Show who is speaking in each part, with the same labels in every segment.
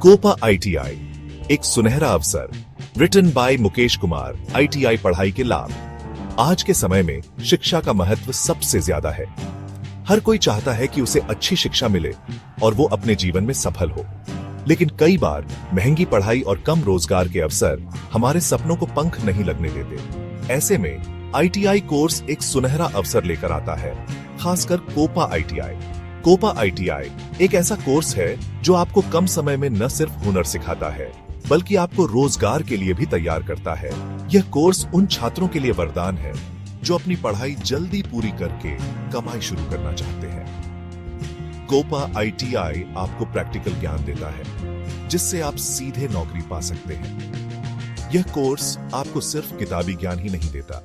Speaker 1: Copa ITI एक सुनहरा अवसर। Written by Mukesh Kumar. ITI पढ़ाई के लाभ। आज के समय में शिक्षा का महत्व सबसे ज्यादा है। हर कोई चाहता है कि उसे अच्छी शिक्षा मिले और वो अपने जीवन में सफल हो, लेकिन कई बार महंगी पढ़ाई और कम रोजगार के अवसर हमारे सपनों को पंख नहीं लगने देते। ऐसे में आईटीआई कोर्स एक सुनहरा अवसर लेकर आता है, खासकर कोपा आईटीआई। कोपा आईटीआई एक ऐसा कोर्स है जो आपको कम समय में न सिर्फ हुनर सिखाता है, बल्कि आपको रोजगार के लिए भी तैयार करता है। यह कोर्स उन छात्रों के लिए वरदान है जो अपनी पढ़ाई जल्दी पूरी करके कमाई शुरू करना चाहते हैं। कोपा आईटीआई आपको प्रैक्टिकल ज्ञान देता है, जिससे आप सीधे नौकरी पा सकते हैं। यह कोर्स आपको सिर्फ किताबी ज्ञान ही नहीं देता,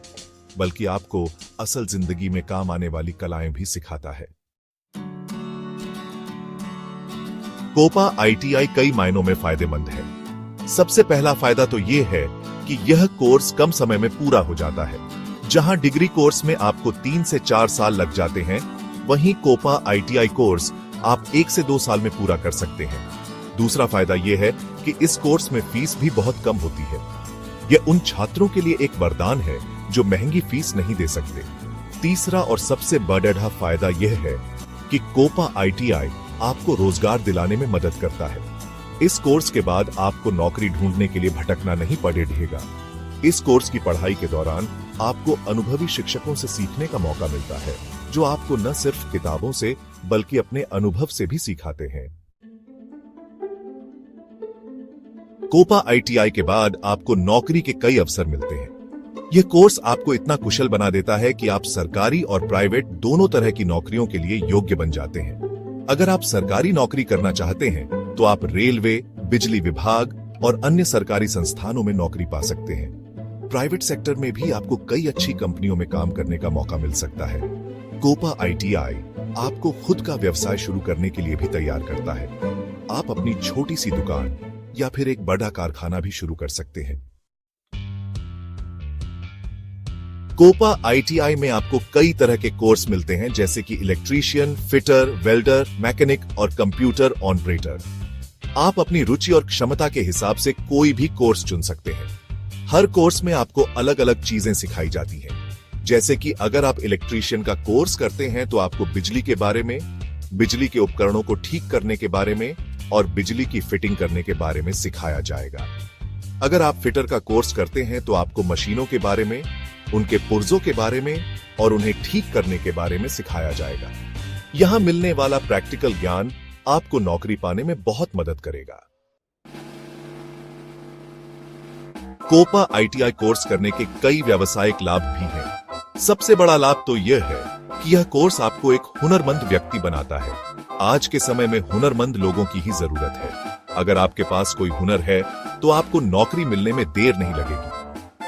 Speaker 1: बल्कि आपको असल जिंदगी में काम आने वाली कलाएं भी सिखाता है। कोपा आईटीआई कई मायनों में फायदेमंद है। सबसे पहला फायदा तो यह है कि यह कोर्स कम समय में पूरा हो जाता है। जहां डिग्री कोर्स में आपको 3 से 4 साल लग जाते हैं, वहीं कोपा आईटीआई कोर्स आप 1 से 2 साल में पूरा कर सकते हैं। दूसरा फायदा यह है कि इस कोर्स में फीस भी बहुत कम होती है। यह उन छात्रों के लिए एक वरदान है जो महंगी फीस नहीं दे सकते। तीसरा और सबसे बड़ा फायदा यह है कि कोपा आईटीआई आपको रोजगार दिलाने में मदद करता है। इस कोर्स के बाद आपको नौकरी ढूंढने के लिए भटकना नहीं पड़ेगा। इस कोर्स की पढ़ाई के दौरान आपको अनुभवी शिक्षकों से सीखने का मौका मिलता है, जो आपको न सिर्फ किताबों से बल्कि अपने अनुभव से भी सिखाते हैं। कोपा आईटीआई के बाद आपको नौकरी के कई अवसर मिलते हैं। यह कोर्स आपको इतना कुशल बना देता है कि आप सरकारी और प्राइवेट दोनों तरह की नौकरियों के लिए योग्य बन जाते हैं। अगर आप सरकारी नौकरी करना चाहते हैं तो आप रेलवे, बिजली विभाग और अन्य सरकारी संस्थानों में नौकरी पा सकते हैं। प्राइवेट सेक्टर में भी आपको कई अच्छी कंपनियों में काम करने का मौका मिल सकता है। कोपा आईटीआई आपको खुद का व्यवसाय शुरू करने के लिए भी तैयार करता है। आप अपनी छोटी सी दुकान या फिर एक बड़ा कारखाना भी शुरू कर सकते हैं। कोपा आईटीआई में आपको कई तरह के कोर्स मिलते हैं, जैसे कि इलेक्ट्रीशियन, फिटर, वेल्डर, मैकेनिक और कंप्यूटर ऑपरेटर। आप अपनी रुचि और क्षमता के हिसाब से कोई भी कोर्स चुन सकते हैं। हर कोर्स में आपको अलग अलग चीजें सिखाई जाती हैं। जैसे कि अगर आप इलेक्ट्रीशियन का कोर्स करते हैं तो आपको बिजली के बारे में, बिजली के उपकरणों को ठीक करने के बारे में और बिजली की फिटिंग करने के बारे में सिखाया जाएगा। अगर आप फिटर का कोर्स करते हैं तो आपको मशीनों के बारे में, उनके पुर्जों के बारे में और उन्हें ठीक करने के बारे में सिखाया जाएगा। यहां मिलने वाला प्रैक्टिकल ज्ञान आपको नौकरी पाने में बहुत मदद करेगा। कोपा आईटीआई कोर्स करने के कई व्यावसायिक लाभ भी हैं। सबसे बड़ा लाभ तो यह है कि यह कोर्स आपको एक हुनरमंद व्यक्ति बनाता है। आज के समय में हुनरमंद लोगों की ही जरूरत है। अगर आपके पास कोई हुनर है तो आपको नौकरी मिलने में देर नहीं लगेगी।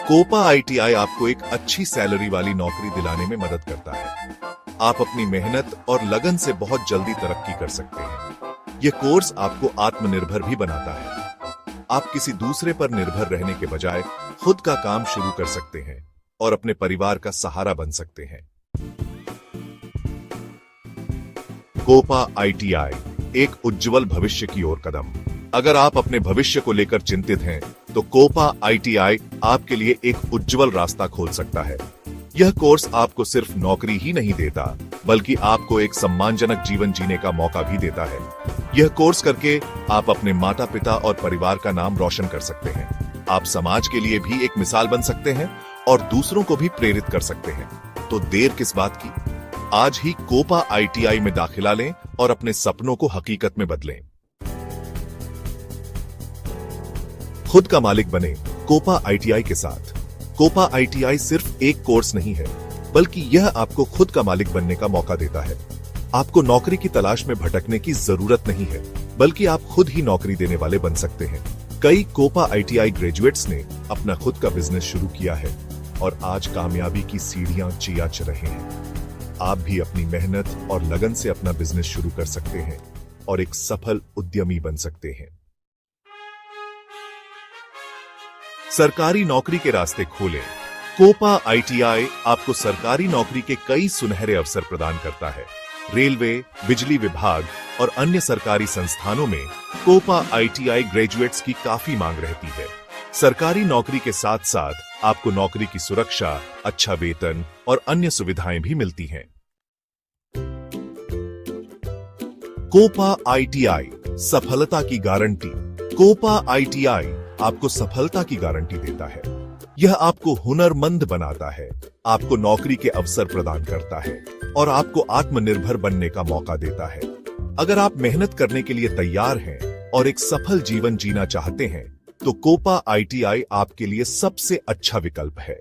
Speaker 1: कोपा आईटीआई आपको एक अच्छी सैलरी वाली नौकरी दिलाने में मदद करता है। आप अपनी मेहनत और लगन से बहुत जल्दी तरक्की कर सकते हैं। यह कोर्स आपको आत्मनिर्भर भी बनाता है। आप किसी दूसरे पर निर्भर रहने के बजाय खुद का काम शुरू कर सकते हैं और अपने परिवार का सहारा बन सकते हैं। कोपा आईटीआई एक उज्जवल भविष्य की ओर कदम। अगर आप अपने भविष्य को लेकर चिंतित हैं, तो कोपा आईटीआई आपके लिए एक उज्जवल रास्ता खोल सकता है। यह कोर्स आपको सिर्फ नौकरी ही नहीं देता, बल्कि आपको एक सम्मानजनक जीवन जीने का मौका भी देता है। यह कोर्स करके आप अपने माता पिता और परिवार का नाम रोशन कर सकते हैं। आप समाज के लिए भी एक मिसाल बन सकते हैं और दूसरों को भी प्रेरित कर सकते हैं। तो देर किस बात की? आज ही कोपा आईटीआई में दाखिला लें और अपने सपनों को हकीकत में बदलें। खुद का मालिक बने कोपा आईटीआई के साथ। कोपा आईटीआई सिर्फ एक कोर्स नहीं है, बल्कि यह आपको खुद का मालिक बनने का मौका देता है। आपको नौकरी की तलाश में भटकने की जरूरत नहीं है, बल्कि आप खुद ही नौकरी देने वाले बन सकते हैं। कई कोपा आईटीआई ग्रेजुएट्स ने अपना खुद का बिजनेस शुरू किया है और आज कामयाबी की सीढ़ियां चीयाच रहे हैं। आप भी अपनी मेहनत और लगन से अपना बिजनेस शुरू कर सकते हैं और एक सफल उद्यमी बन सकते हैं। सरकारी नौकरी के रास्ते खोलें। कोपा आईटीआई आपको सरकारी नौकरी के कई सुनहरे अवसर प्रदान करता है। रेलवे, बिजली विभाग और अन्य सरकारी संस्थानों में कोपा ITI ग्रेजुएट्स की काफी मांग रहती है। सरकारी नौकरी के साथ साथ आपको नौकरी की सुरक्षा, अच्छा वेतन और अन्य सुविधाएं भी मिलती हैं। कोपा ITI सफलता की गारंटी। कोपा ITI आपको सफलता की गारंटी देता है। यह आपको हुनरमंद बनाता है, आपको नौकरी के अवसर प्रदान करता है और आपको आत्मनिर्भर बनने का मौका देता है। अगर आप मेहनत करने के लिए तैयार हैं और एक सफल जीवन जीना चाहते हैं, तो कोपा ITI आपके लिए सबसे अच्छा विकल्प है।